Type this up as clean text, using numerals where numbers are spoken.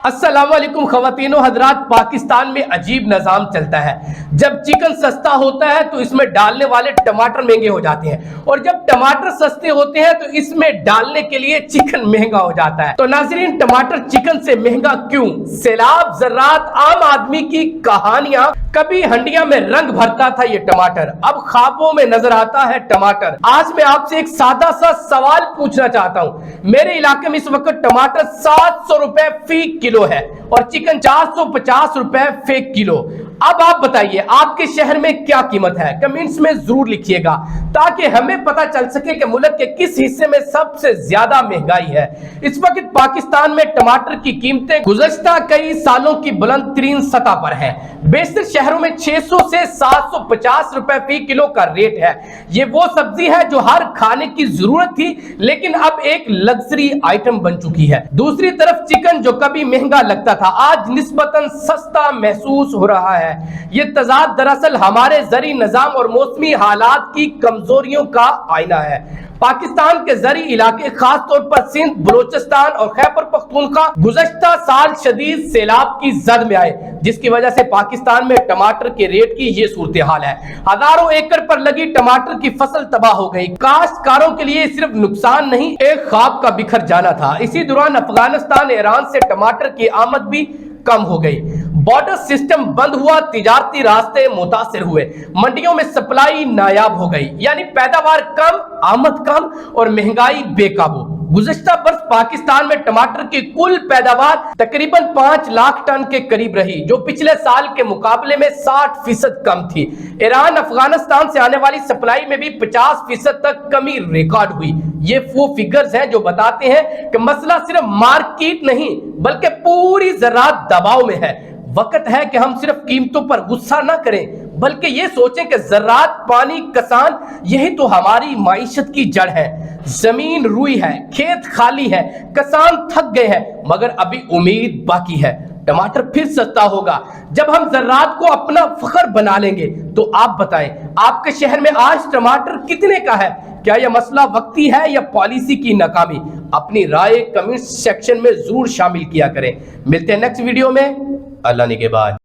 अस्सलाम वालेकुम ख़वातीनो हज़रात। पाकिस्तान में अजीब निज़ाम चलता है। जब चिकन सस्ता होता है तो इसमें डालने वाले टमाटर महंगे हो जाते हैं, और जब टमाटर सस्ते होते हैं तो इसमें डालने के लिए चिकन महंगा हो जाता है। तो नाज़रीन, टमाटर चिकन से महंगा क्यों? सैलाब, ज़रात, आम आदमी की कहानियां। कभी हंडिया में रंग भरता था ये टमाटर, अब ख्वाबों में नजर आता है टमाटर। आज मैं आपसे एक सादा सा सवाल पूछना चाहता हूं। मेरे इलाके में इस वक्त टमाटर 700 रुपए फी किलो है और चिकन 450 रुपए फी किलो। अब आप बताइए, आपके शहर में क्या कीमत है? कमेंट्स में जरूर लिखिएगा ताकि हमें पता चल सके कि मुल्क के किस हिस्से में सबसे ज्यादा महंगाई है। इस वक्त पाकिस्तान में टमाटर की कीमतें गुज़श्ता कई सालों की बुलंद तरीन सतह पर है। बेशतर शहरों में 600 से 750 रुपए फी किलो का रेट है। ये वो सब्जी है जो हर खाने की जरूरत थी, लेकिन अब एक लग्जरी आइटम बन चुकी है। दूसरी तरफ चिकन जो कभी महंगा लगता था, आज निस्बतन सस्ता महसूस हो रहा है। ये तजाद दरअसल हमारे ज़री निज़ाम और मौसमी हालात की कमजोरियों का आईना है। पाकिस्तान के ज़री इलाके, खास तौर पर सिंध, बलूचिस्तान और खैबर पख्तूनख्वा गुज़श्ता साल शदीद सैलाब की जद में आए, जिसकी वजह से पाकिस्तान में टमाटर के रेट की ये सूरत हाल है। हजारों एकड़ पर लगी टमाटर की फसल तबाह हो गई। काश्तकारों के लिए सिर्फ नुकसान नहीं, एक ख्वाब का बिखर जाना था। इसी दौरान अफगानिस्तान, ईरान से टमाटर की आमद भी कम हो गई। बॉर्डर सिस्टम बंद हुआ, तिजारती रास्ते मुतासिर हुए, मंडियों में सप्लाई नायाब हो गई, यानी पैदावार कम, आमद कम और महंगाई बेकाबू। गुज़श्ता बरस पाकिस्तान में टमाटर की कुल पैदावार तकरीबन 5 लाख टन के करीब रही, जो पिछले साल के मुकाबले में 60% कम थी। ईरान, अफगानिस्तान से आने वाली सप्लाई में भी 50% तक कमी रिकॉर्ड हुई। ये वो फिगर्स हैं जो बताते हैं कि मसला सिर्फ मार्केट नहीं बल्कि पूरी ज़राअत दबाव में है। वक्त है कि हम सिर्फ कीमतों पर गुस्सा ना करें, बल्कि ये सोचें कि ज़राअत, पानी, किसान, यही तो हमारी माइशत की जड़ है। जमीन रुई है, खेत खाली है, किसान थक गए हैं, मगर अभी उम्मीद बाकी है। टमाटर फिर सस्ता होगा जब हम ज़राअत को अपना फख्र बना लेंगे। तो आप बताएं, आपके शहर में आज टमाटर कितने का है? क्या यह मसला वक्ती है या पॉलिसी की नाकामी? अपनी राय कमेंट सेक्शन में जरूर शामिल किया करें। मिलते हैं नेक्स्ट वीडियो में। अल्लाह ने के बाद।